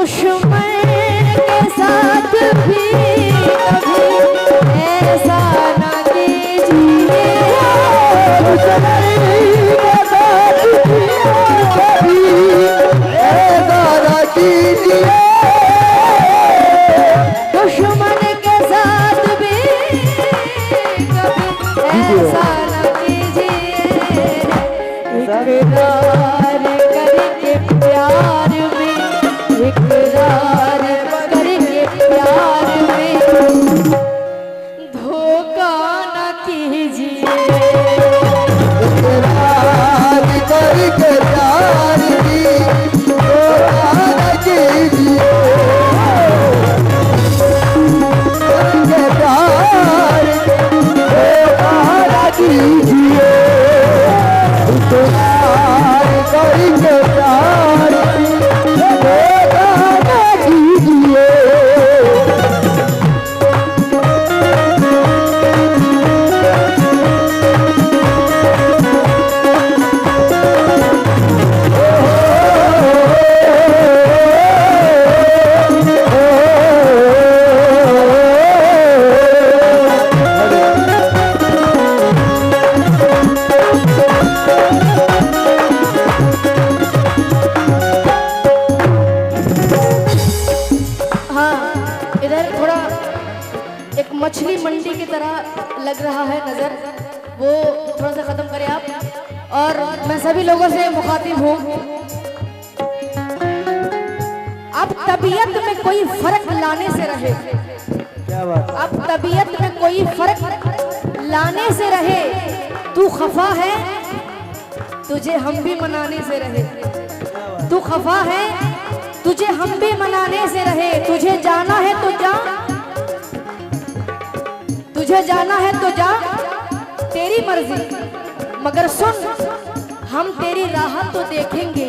दुश्मन के साथ भी कभी ऐसा ना कीजिए, दुश्मन के साथ भी कभी ऐसा ना कीजिए, दुश्मन के साथ भी कभी ऐसा ना कीजिए। इकरार करके प्यार में, इकरार करके प्यार में धोखा न कीजिए। इकरार करके प्यार की धोखा न कीजिए, करके प्यार धोखा न कीजिए, इकरार करके प्यार की धोखा न कीजिए। हाँ, इधर थोड़ा एक मछली मंडी की तरह लग रहा है नजर, वो थोड़ा सा खत्म करें आप। और मैं सभी लोगों से मुखातिब हूँ, आप तबीयत में कोई फर्क लाने से रहे, क्या बात, आप तबीयत में कोई फर्क लाने से रहे। तू खफा है, तुझे हम भी मनाने से रहे। तू खफा है, तुझे हम भी मनाने से रहे। तुझे जाना है तो जा, तुझे जाना है तो जा, तेरी मर्जी। मगर सुन, हम तेरी राह तो देखेंगे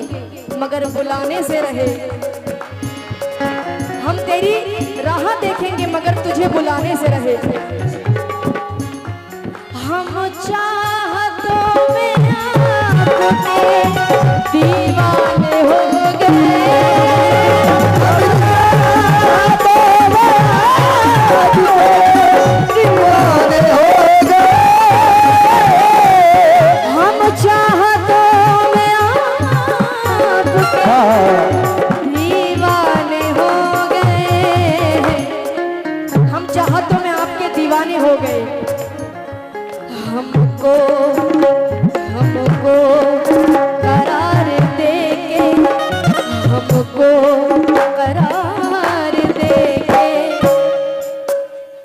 मगर बुलाने से रहे। हम तेरी राह देखेंगे मगर तुझे बुलाने से रहे। हम चाहतों में आपके दीवाने हो गए, दीवाने हो गए, हम चाहतों में आपके दीवाने हो गए, हम चाहतों में आपके दीवाने हो गए। हमको हमको करार देके, हमको करार देके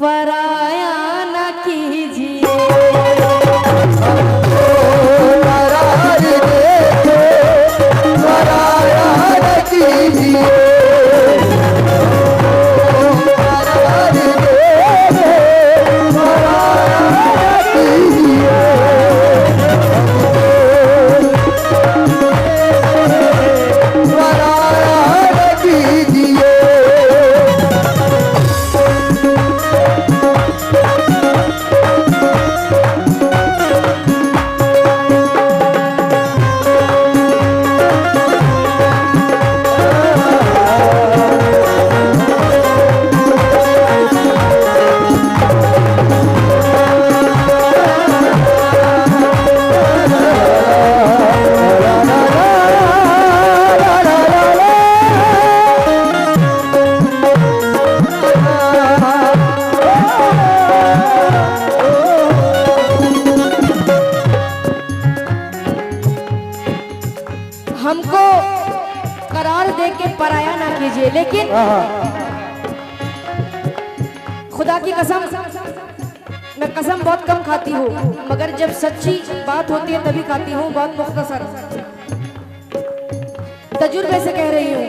पराया न कीजिए। करार देके पराया न कीजिए, करार देके पराया न कीजिए, पराया न कीजिए। हमको करार दे के पराया ना कीजिए। लेकिन खुदा की कसम, मैं कसम बहुत कम खाती हूँ, मगर जब सच्ची बात होती है तभी खाती हूँ। बहुत मुख्तसर तजुर्बे से कह रही हूँ,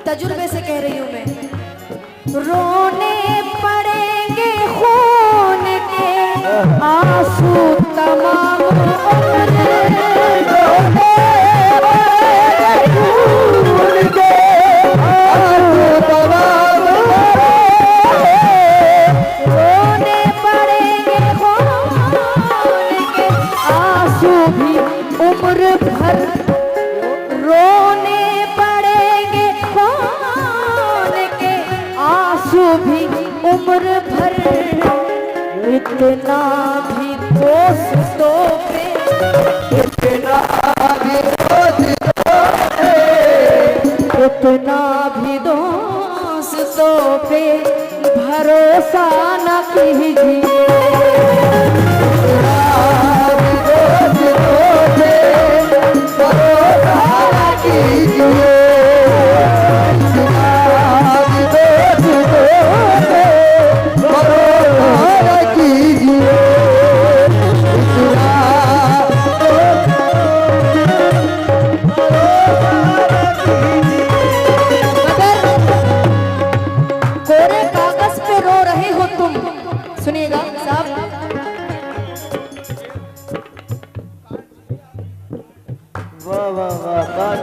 तजुर्बे से कह रही हूँ मैं। रोने पड़ेंगे खून के आंसू तमाम उम्र, रोने पड़ेंगे खून के आंसू तमाम उम्र, रोने पड़ेंगे खून के आंसू भी उम्र भर, रोने पड़ेंगे कौन के आंसू भी उम्र भर, इतना भी दोस्तों पे, इतना भी दोस्तों पे, इतना भी दोस्तों पे भरोसा न कीजिए। कोरे कागज पे रो रहे हो तुम, सुनिएगा साहब, वाह वाह वाह वाह।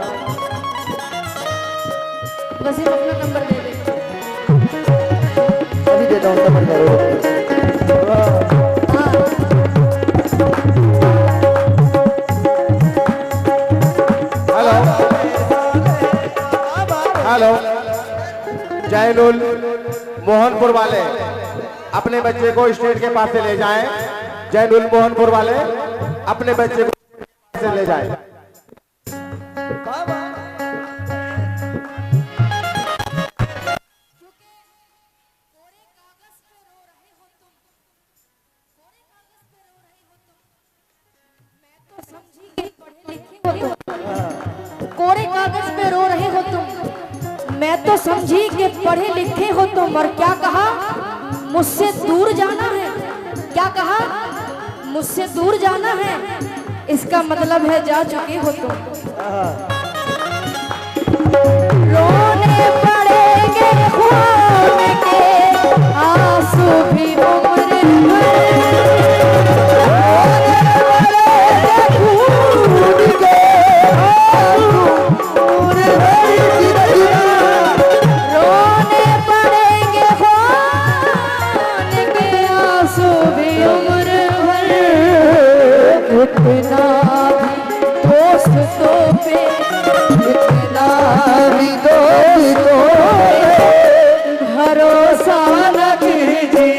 वसीम अपना नंबर दे दे। अभी देता हूँ, समझ करो। हाँ। हेलो जैनुल मोहनपुर वाले अपने बच्चे को स्टेज के पास से ले जाएं। जैनुल मोहनपुर वाले अपने बच्चे को स्टेज से ले जाएं। कोरे कागज पे रो रहे हो तुम, मैं तो समझी कि पढ़े लिखे हो तुम, और क्या कहा मुझसे दूर जाना है, क्या कहा मुझसे दूर जाना है, इसका मतलब है जा चुके हो तुम। रोने पड़ेंगे खून के आंसू भी उम्र भर, रोने पड़ेंगे खून के आंसू भी उम्र भर, इतना भी दोस्तों पे, इतना भी दोस्तों पे भरोसा न कीजिए।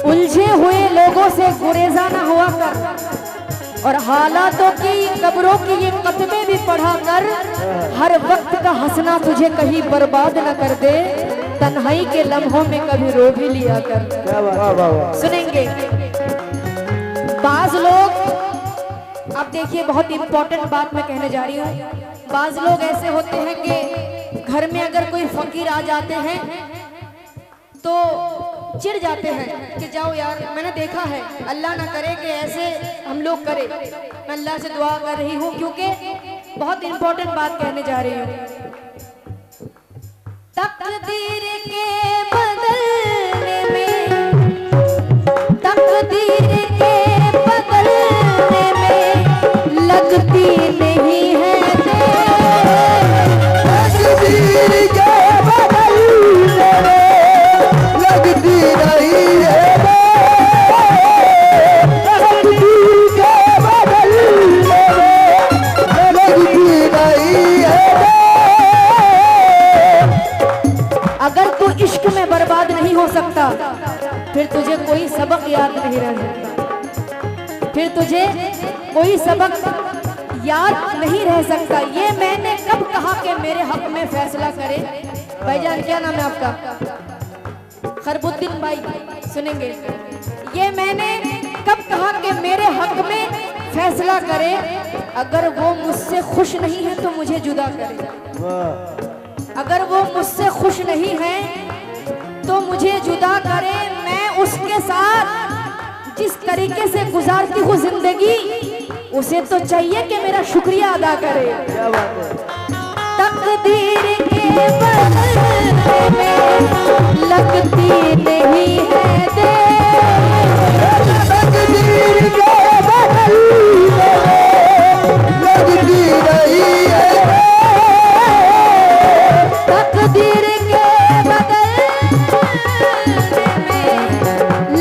उलझे हुए लोगों से गुरेजा न हुआ कर, और हालातों की कब्रों की ये कतबे भी पढ़ा कर, हर वक्त का हंसना तुझे कहीं बर्बाद न कर दे, तन्हाई के लम्हों में कभी रो भी लिया कर। वाह वाह वाह। सुनेंगे बाज लोग, अब देखिए बहुत इंपॉर्टेंट बात मैं कहने जा रही हूँ, बाज लोग ऐसे होते हैं कि घर में अगर कोई फकीर आ जाते हैं तो चिढ़ जाते हैं कि जाओ यार, मैंने देखा है, अल्लाह ना करे कि ऐसे हम लोग करें। मैं अल्लाह से दुआ कर रही हूँ क्योंकि बहुत इंपॉर्टेंट बात कहने जा रही हूँ। तकदीर के बदलने में, तकदीर के बदलने में लगती नहीं है तकदीर के बदलने में लगती नहीं है, तकदीर के बदलने में लगती नहीं है। अगर तू इश्क में बर्बाद नहीं हो सकता, फिर तुझे कोई सबक याद नहीं रह सकता, फिर तुझे कोई सबक याद नहीं रह सकता। ये मैंने कब कहा कि मेरे हक में फैसला करे। भाईजान क्या नाम है आपका? खरबुद्दीन भाई, सुनेंगे। ये मैंने कब कहा कि मेरे हक में फैसला करे, अगर वो मुझसे खुश नहीं है तो मुझे जुदा करे। अगर वो मुझसे खुश नहीं है तो मुझे जुदा करे। मैं उसके साथ जिस तरीके से गुजारती हूँ जिंदगी, उसे तो चाहिए कि मेरा शुक्रिया अदा करे। क्या बात है। तकदीर के बदले में लगती नहीं है देर, तकदीर के बदल में लगती नहीं है। तकदीर के बदले में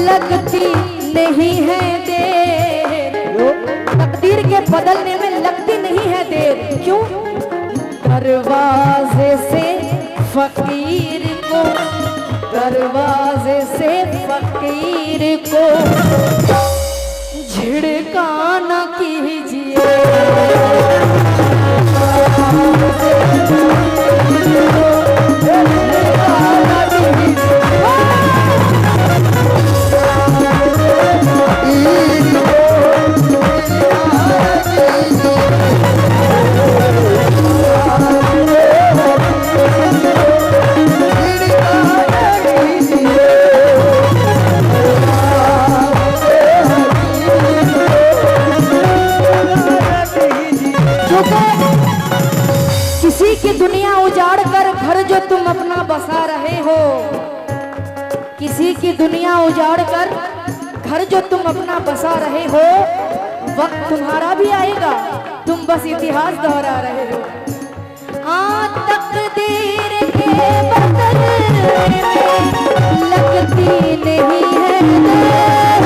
लगती नहीं है देर। तकदीर के बदलने में लगती नहीं है देर। क्यों? दरवाजे से फकीर को, दरवाजे से फकीर को झिड़का न कीजिए। किसी की दुनिया उजाड़ कर घर जो तुम अपना बसा रहे हो, किसी की दुनिया उजाड़ कर घर जो तुम अपना बसा रहे हो, वक्त तुम्हारा भी आएगा, तुम बस इतिहास दोहरा रहे हो। हाँ, तकदीर के बदलने में लगती नहीं है देर।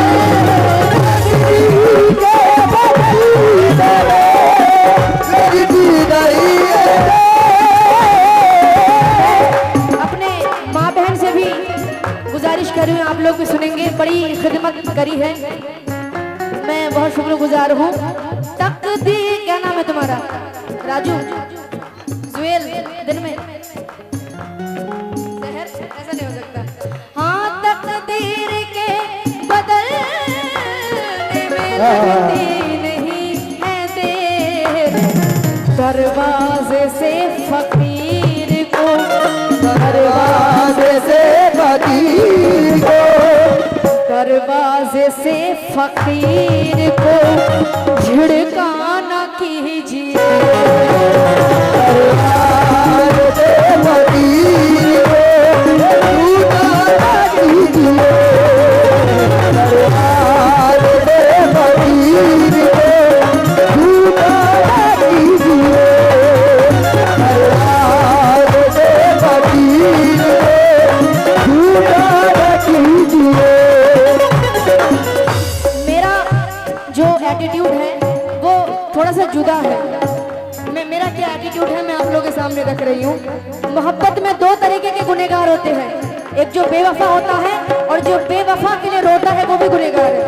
तकदीर के बदलने में लगती नहीं है। अपने माँ बहन से भी गुजारिश कर रही हूँ, आप लोग भी सुनेंगे, बड़ी खिदमत करी है, मैं बहुत शुक्रगुजार हूँ। तकदीर, क्या नाम है तुम्हारा? राजू, जुएल, दिन में जहर, ऐसा नहीं हो सकता। हाँ, तकदीर के बदलने में लगती नहीं है देर। दरवाजे से फकीर को, दरवाजे से फकीर को, दरवाजे से फकीर को झिड़का न कीजिए। दरवाजे से फकीर को झूठा न कीजिए। दरवाजे से फकीर को झूठा न कीजिए। दरवाजे से फकीर को झूठा न कीजिए। मेरा जो एटीट्यूड है वो थोड़ा सा जुदा है। मेरा क्या एटीट्यूड है मैं आप लोगों के सामने रख रही हूँ। मोहब्बत में दो तरीके के गुनहगार होते हैं, एक जो बेवफा होता है और जो बेवफा के लिए रोता है वो भी गुनहगार है।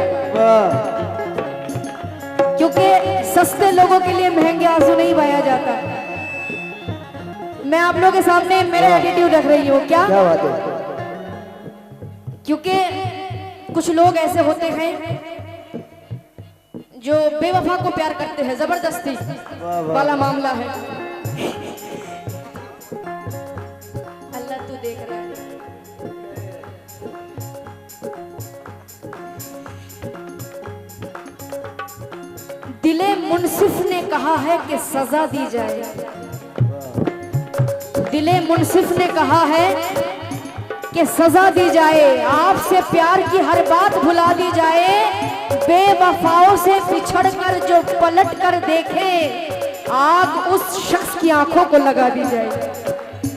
क्योंकि सस्ते लोगों के लिए महंगे आंसू नहीं बहाया जाता। मैं आप लोगों के सामने मेरा एटीट्यूड रख रही हूँ। क्या बात है। क्योंकि कुछ लोग ऐसे होते हैं जो बेवफा को प्यार करते हैं, जबरदस्ती वाला मामला है। अल्लाह तू देख रहा है। दिले मुनसिफ ने कहा है कि सजा दी जाए। दिले मुनसिफ ने कहा है कि सजा दी जाए, आपसे प्यार की हर बात भुला दी जाए। बेवफाओं से बिछड़कर जो पलट कर देखे, आग उस शख्स की आंखों को लगा दी जाए।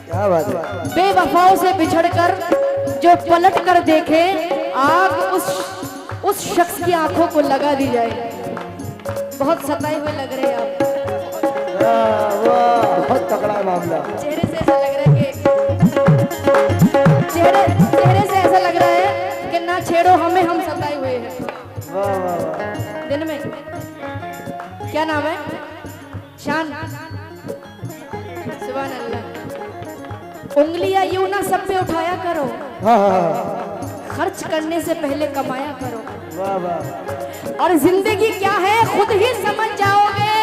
क्या बात है। बेवफाओं से बिछड़कर जो पलट कर देखे, आग उस शख्स की आंखों को लगा दी जाए। बहुत सताए हुए लग रहे हैं आप। वाह, बहुत तगड़ा मामला। चेहरे से ऐसा लग रहा है कि चेहरे से ऐसा लग रहा है कि ना छेड़ो हमें, हम सताए हुए हैं। वाह वाह वाह। दिन में क्या नाम है? शान। सुभान अल्लाह। उंगलियां यूं ना सब पे उठाया करो। हाँ हाँ खर्च करने से पहले कमाया करो। वाह वाह। और जिंदगी क्या है खुद ही समझ जाओगे।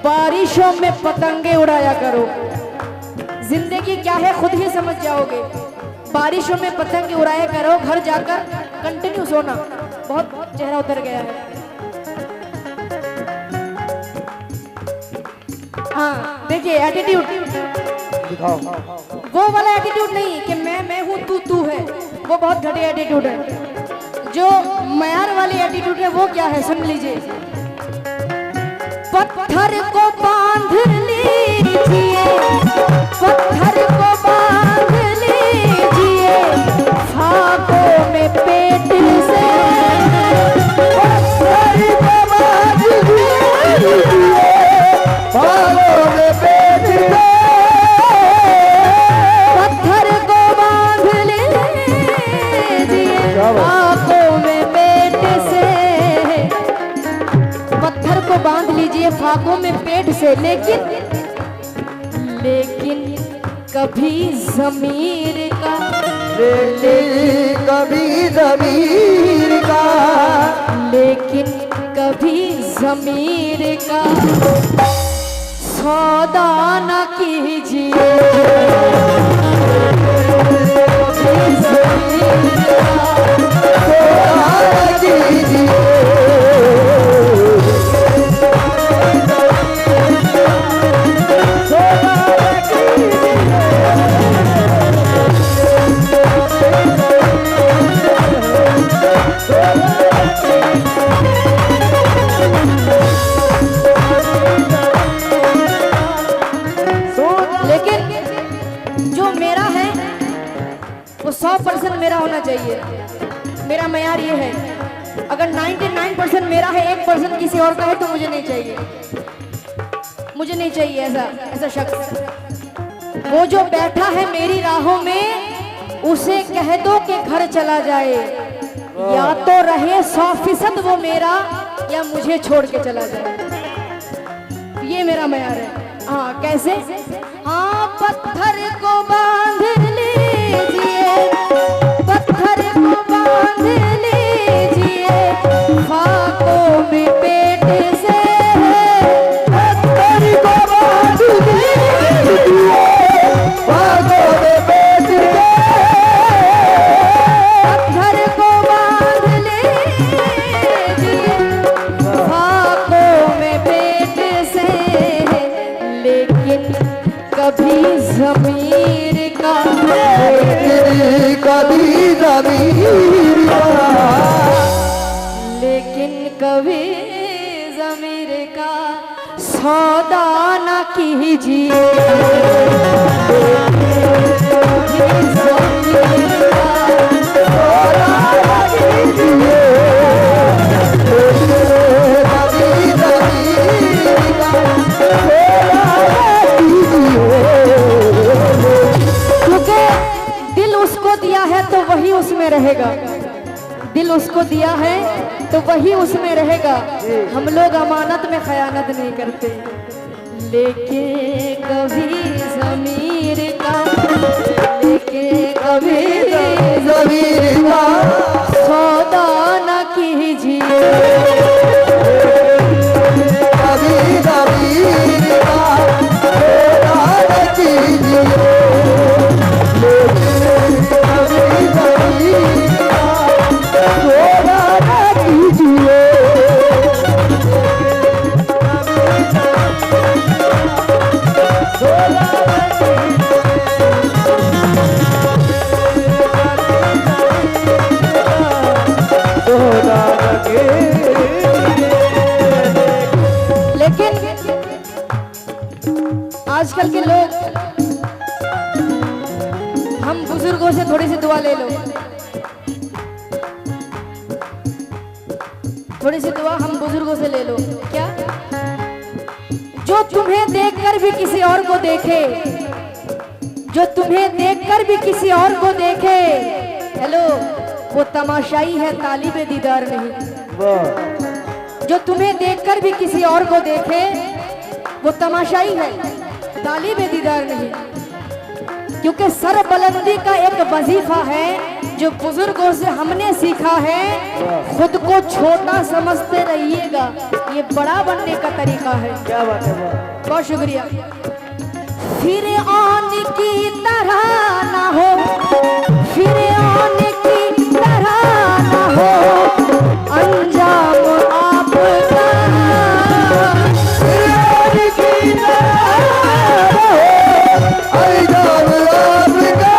बारिशों में पतंगे उड़ाया करो। जिंदगी क्या है खुद ही समझ जाओगे। बारिशों में पतंगे उड़ाया करो, घर जाकर कंटिन्यू सोना। बहुत चेहरा उतर गया है। हाँ देखिए एटीट्यूड दिखाओ। वो वाला एटीट्यूड नहीं कि मैं हूँ तू है, वो बहुत घटिया एटीट्यूड है। जो मयार वाली एटीट्यूड है वो क्या है सुन लीजिए। पत्थर को बांध लीजिए, पत्थर को बांध लीजिए, फाकों में पेट से, पत्थर को बांध लीजिए, फाकों में पेट से, पत्थर को बांध लीजिए, फाकों में पेट से, पत्थर को बांध लीजिए फाकों में पेट से। लेकिन कभी ज़मीर का, लेकिन कभी ज़मीर का, लेकिन कभी ज़मीर का सौदा न कीजिए। कभी ज़मीर का सौदा न कीजिए। लेकिन जो मेरा है वो 100% मेरा होना चाहिए। मेरा मयार ये है, अगर 99% मेरा है, 1% किसी और का है तो मुझे नहीं चाहिए। मुझे नहीं चाहिए ऐसा शख्स। वो जो बैठा है मेरी राहों में उसे कह दो कि घर चला जाए। या तो रहे 100% वो मेरा, या मुझे छोड़ के चला जाए। ये मेरा मयार है। हाँ कैसे? हाँ पत्थर को बांध लीजिए, पत्थर को बांध लीजिए, फाकों में पेट से, पत्थर को बांध लीजिए, फाकों में पेट से, पत्थर को बांध लीजिए, फाकों में पेट से। लेकिन कभी ज़मीर का, लेकिन कभी ज़मीर का, लेकिन कभी ज़मीर का सौदा न कीजिए। कभी ज़मीर का सौदा न कीजिए। कभी ज़मीर का सौदा न कीजिए। क्योंकि दिल उसको दिया है तो वही उसमें रहेगा। दिल उसको दिया है तो वही उसमें रहेगा। हम लोग अमानत में खयानत नहीं करते। लेकिन कभी ज़मीर का, लेकिन कभी ज़मीर का सौदा न कीजिए। कभी ज़मीर का सौदा न कीजिए। लेकिन कभी ज़मीर का सौदा न कीजिए। लेकिन आजकल के लोग, हम बुजुर्गों से थोड़ी सी दुआ ले लो, थोड़ी सी दुआ हम बुजुर्गों से ले लो। क्या? जो तुम्हें देखकर भी किसी और को देखे, जो तुम्हें देखकर भी किसी और को देखे, हेलो, वो तमाशाई है, तालिबे दीदार नहीं। वाह। जो तुम्हें देखकर भी किसी और को देखे वो तमाशाई है, तालिबे दीदार नहीं। क्योंकि सर बुलंदी का एक वजीफा है जो बुजुर्गों से हमने सीखा है। खुद को छोटा समझते रहिएगा, ये बड़ा बनने का तरीका है। क्या बात है वाह। बहुत शुक्रिया। फिर आन की तरह ना हो, फिर आन की तरह ना हो अंजाम आपका। फिरौन की तरह अंजाम आपका।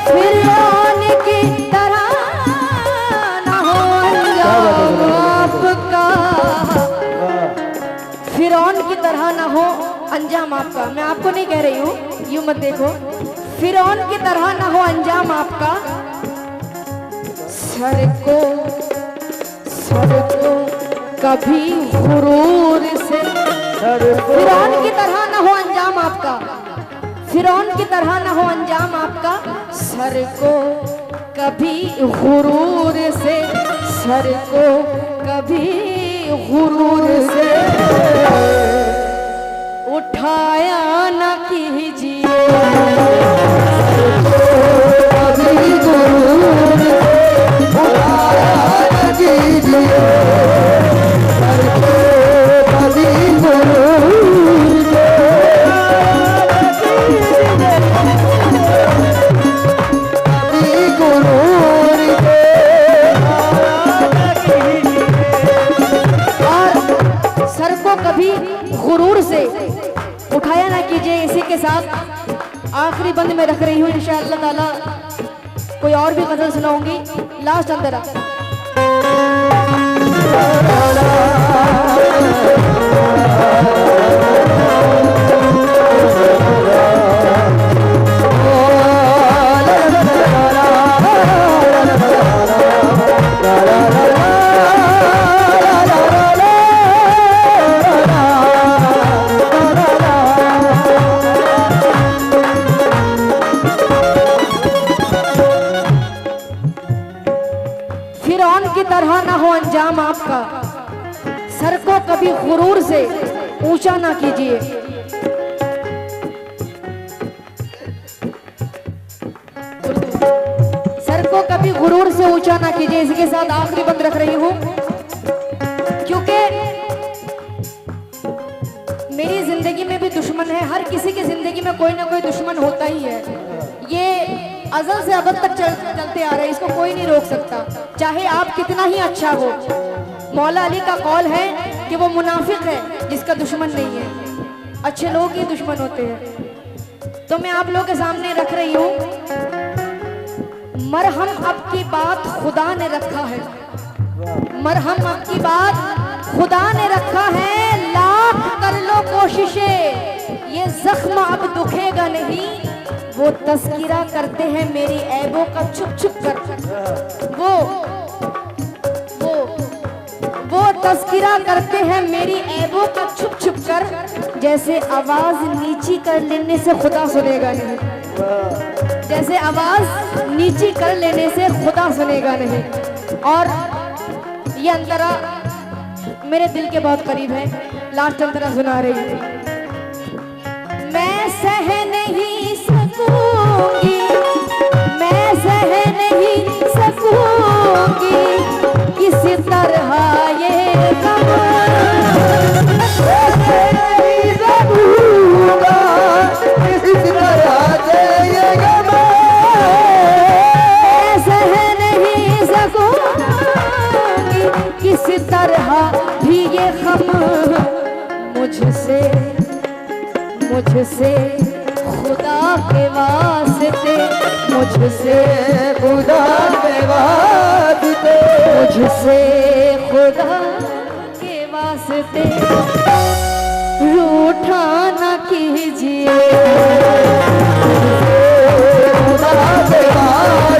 फिर आन की तरह ना हो अंजाम आपका। फिरौन की तरह ना हो अंजाम आपका। मैं आपको नहीं कह रही हूँ, यूं मत देखो। फिरौन की तरह ना हो अंजाम आपका। सर को कभी गुरूर से, फिरौन की तरह ना हो अंजाम आपका। फिरौन की तरह ना हो अंजाम आपका। सर को कभी गुरूर से, सर को कभी गुरूर से उठाया न कीजिए। कभी गुरूर से उठाया न कीजिए। सर को कभी गुरूर से कभी गुरूर और सर को कभी गुरूर से उठाया ना कीजिए। इसी के साथ आखिरी बंद में रख रही हूँ इंशाअल्लाह ताला। कोई और भी गजल सुनाऊंगी लास्ट अंदर। फिरौन की तरह ना हो अंजाम आपका। सर को कभी गुरूर से ऊंचा ना कीजिए। सर को कभी गुरूर से ऊंचा ना कीजिए। इसके साथ आखिरी बंद रख रही हूं, क्योंकि मेरी जिंदगी में भी दुश्मन है। हर किसी की जिंदगी में कोई ना कोई दुश्मन होता ही है। ये अज़ल से अबद तक चलते आ रहे हैं, इसको कोई नहीं रोक सकता, चाहे आप कितना ही अच्छा हो। मौला अली का कौल है कि वो मुनाफिक है जिसका दुश्मन नहीं है, अच्छे लोग ही दुश्मन होते हैं। तो मैं आप लोगों के सामने रख रही हूँ, मरहम अब की बात खुदा ने रखा है। मरहम अब की बात खुदा ने रखा है। लाख कर लो कोशिशें, ये जख्म अब दुखेगा नहीं। वो तस्किरा करते हैं मेरी ऐबों का छुप छुप कर। वो तस्किरा करते हैं मेरी ऐबों का छुप छुप कर। जैसे आवाज नीची कर लेने से खुदा सुनेगा नहीं, जैसे आवाज नीची कर लेने से खुदा सुनेगा नहीं। और ये अंतरा मेरे दिल के बहुत करीब है। लास्ट अंतरा सुना रही हूँ। मैं सह नहीं सकूंगी, मैं सह नहीं सकूंगी किसी तरह ये गम। नहीं सकूंगा किसी तरह से ये गम। मैं सह नहीं सकूंगी किसी तरह भी ये गम। मुझसे खुदा के वास्ते, मुझसे खुदा के वास्ते, मुझसे खुदा के वास्ते रूठा न कीजिए। खुदा के वास्ते